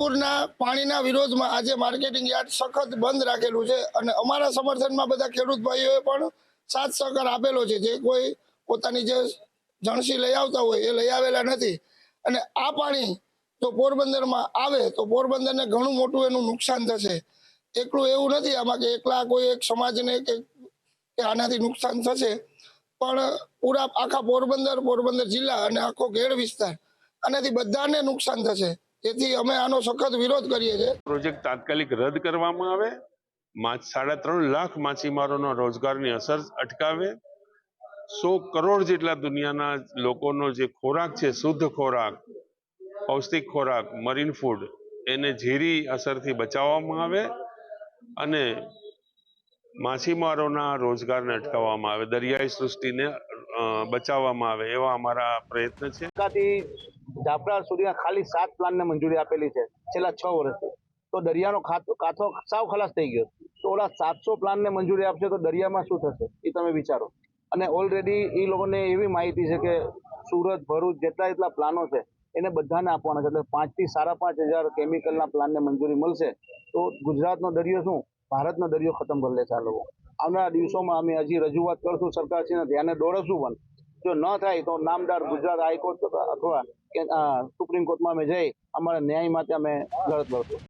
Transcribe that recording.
પૂરના પાણીના વિરોધમાં આજે માર્કેટિંગ યાર્ડ સખત બંધ રાખેલું છે અને અમારા સમર્થનમાં બધા ખેડૂત ભાઈઓએ પણ સાથ સહકાર આપેલો છે। જે કોઈ પોતાની જે જણસી લઈ આવતા હોય એ લઈ આવેલા નથી અને આ પાણી જો પોરબંદરમાં આવે તો પોરબંદરને ઘણું મોટું એનું નુકસાન થશે। એકલું એવું નથી આમાં કે એકલા કોઈ એક સમાજને કે આનાથી નુકસાન થશે, પણ પૂરા આખા પોરબંદર જિલ્લા અને આખો ગેડ વિસ્તાર આનાથી બધાને નુકસાન થશે। તેથી અમે આનો સખત વિરોધ કરીએ છીએ। પ્રોજેક્ટ તાત્કાલિક રદ કરવામાં આવે, 3.5 લાખ માછીમારોનો રોજગારની અસર અટકાવે, 100 કરોડ જેટલા દુનિયાના લોકોનો જે ખોરાક છે, શુદ્ધ ખોરાક, પૌષ્ટિક ખોરાક, મરીન ફૂડ, એને ઝેરી અસરથી બચાવવામાં આવે અને માછીમારોના રોજગારને અટકાવવામાં આવે, દરિયાઈ સૃષ્ટિને બચાવવામાં આવે, એવા અમારા પ્રયત્ન છે। જાફરા સુધીના ખાલી 7 પ્લાનને મંજૂરી આપેલી છે છેલ્લા 6 વર્ષથી। તો દરિયાનો કાંઠો સાવ ખલાસ થઈ ગયો, તો ઓલા 700 પ્લાનને મંજૂરી આપશે તો દરિયામાં શું થશે એ તમે વિચારો। અને ઓલરેડી એ લોકોને એવી માહિતી છે કે સુરત, ભરૂચ જેટલા પ્લાનો છે એને બધાને આપવાના છે, એટલે 5 થી 5.5 હજાર કેમિકલના પ્લાનને મંજૂરી મળશે તો ગુજરાતનો દરિયો શું, ભારતનો દરિયો ખતમ કરી લેશે આ લોકો। આવનારા દિવસોમાં અમે હજી રજૂઆત કરશું, સરકારશ્રીને ધ્યાને દોરશું, પણ જો ન થાય તો નામદાર ગુજરાત હાઈકોર્ટ અથવા સુપ્રીમ કોર્ટમાં અમે જઈ અમારા ન્યાય માટે અમે લડત લડશું।